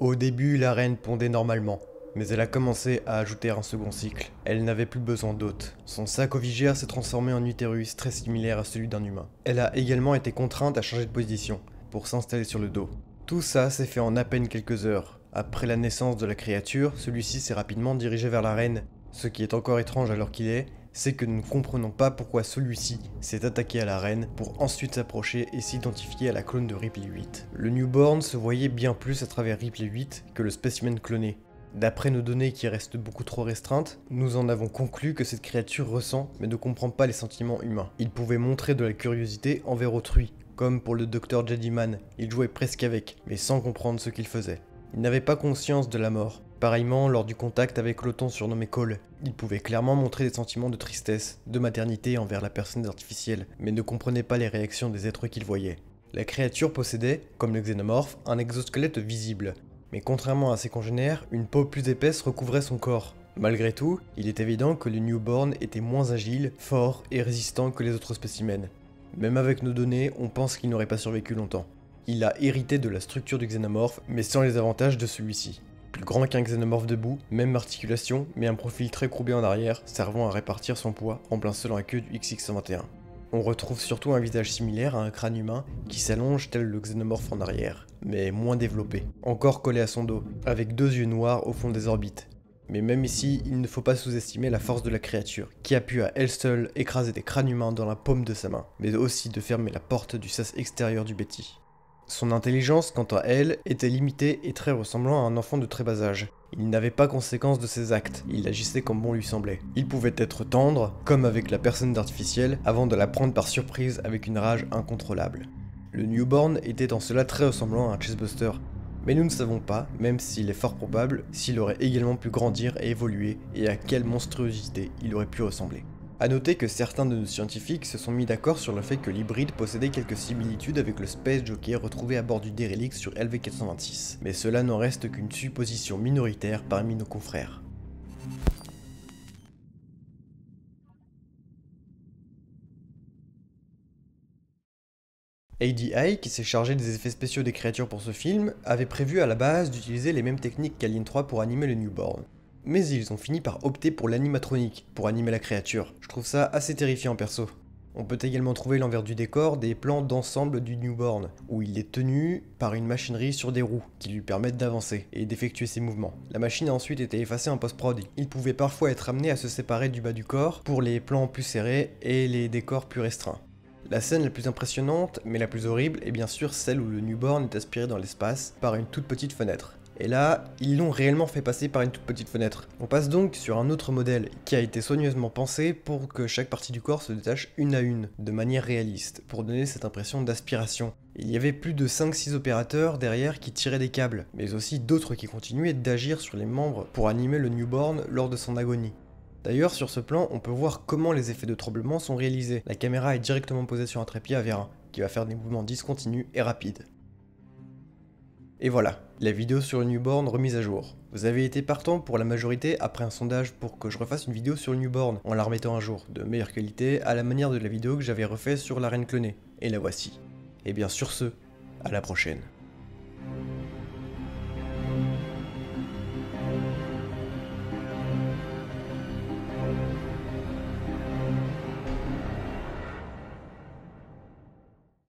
Au début, la reine pondait normalement, mais elle a commencé à ajouter un second cycle. Elle n'avait plus besoin d'hôtes. Son sac ovigère s'est transformé en utérus très similaire à celui d'un humain. Elle a également été contrainte à changer de position, pour s'installer sur le dos. Tout ça s'est fait en à peine quelques heures. Après la naissance de la créature, celui-ci s'est rapidement dirigé vers la reine. Ce qui est encore étrange alors qu'il est, c'est que nous ne comprenons pas pourquoi celui-ci s'est attaqué à la reine pour ensuite s'approcher et s'identifier à la clone de Ripley 8. Le newborn se voyait bien plus à travers Ripley 8 que le spécimen cloné. D'après nos données qui restent beaucoup trop restreintes, nous en avons conclu que cette créature ressent mais ne comprend pas les sentiments humains. Il pouvait montrer de la curiosité envers autrui, comme pour le Dr Jediman, il jouait presque avec, mais sans comprendre ce qu'il faisait. Il n'avait pas conscience de la mort. Pareillement, lors du contact avec l'Auton surnommé Cole, il pouvait clairement montrer des sentiments de tristesse, de maternité envers la personne artificielle, mais ne comprenait pas les réactions des êtres qu'il voyait. La créature possédait, comme le xénomorphe, un exosquelette visible, mais contrairement à ses congénères, une peau plus épaisse recouvrait son corps. Malgré tout, il est évident que le newborn était moins agile, fort et résistant que les autres spécimens. Même avec nos données, on pense qu'il n'aurait pas survécu longtemps. Il a hérité de la structure du xénomorphe, mais sans les avantages de celui-ci. Plus grand qu'un xénomorphe debout, même articulation, mais un profil très courbé en arrière, servant à répartir son poids en plein sol à queue du XX-121. On retrouve surtout un visage similaire à un crâne humain qui s'allonge tel le xénomorphe en arrière, mais moins développé, encore collé à son dos, avec deux yeux noirs au fond des orbites. Mais même ici, il ne faut pas sous-estimer la force de la créature, qui a pu à elle seule écraser des crânes humains dans la paume de sa main, mais aussi de fermer la porte du sas extérieur du Betty. Son intelligence, quant à elle, était limitée et très ressemblant à un enfant de très bas âge. Il n'avait pas conséquence de ses actes, il agissait comme bon lui semblait. Il pouvait être tendre, comme avec la personne d'artificiel, avant de la prendre par surprise avec une rage incontrôlable. Le newborn était en cela très ressemblant à un Chessbuster, mais nous ne savons pas, même s'il est fort probable, s'il aurait également pu grandir et évoluer, et à quelle monstruosité il aurait pu ressembler. A noter que certains de nos scientifiques se sont mis d'accord sur le fait que l'hybride possédait quelques similitudes avec le Space Jockey retrouvé à bord du Derelict sur LV-426, mais cela n'en reste qu'une supposition minoritaire parmi nos confrères. ADI, qui s'est chargé des effets spéciaux des créatures pour ce film, avait prévu à la base d'utiliser les mêmes techniques qu'Alien 3 pour animer le newborn. Mais ils ont fini par opter pour l'animatronique, pour animer la créature. Je trouve ça assez terrifiant perso. On peut également trouver l'envers du décor des plans d'ensemble du newborn, où il est tenu par une machinerie sur des roues, qui lui permettent d'avancer et d'effectuer ses mouvements. La machine a ensuite été effacée en post-prod. Il pouvait parfois être amené à se séparer du bas du corps pour les plans plus serrés et les décors plus restreints. La scène la plus impressionnante, mais la plus horrible, est bien sûr celle où le newborn est aspiré dans l'espace par une toute petite fenêtre. Et là, ils l'ont réellement fait passer par une toute petite fenêtre. On passe donc sur un autre modèle qui a été soigneusement pensé pour que chaque partie du corps se détache une à une, de manière réaliste, pour donner cette impression d'aspiration. Il y avait plus de 5-6 opérateurs derrière qui tiraient des câbles, mais aussi d'autres qui continuaient d'agir sur les membres pour animer le newborn lors de son agonie. D'ailleurs, sur ce plan, on peut voir comment les effets de tremblement sont réalisés. La caméra est directement posée sur un trépied à vérin, qui va faire des mouvements discontinus et rapides. Et voilà, la vidéo sur le newborn remise à jour. Vous avez été partant pour la majorité après un sondage pour que je refasse une vidéo sur le newborn en la remettant à jour, de meilleure qualité, à la manière de la vidéo que j'avais refait sur la reine clonée. Et la voici. Et bien sur ce, à la prochaine.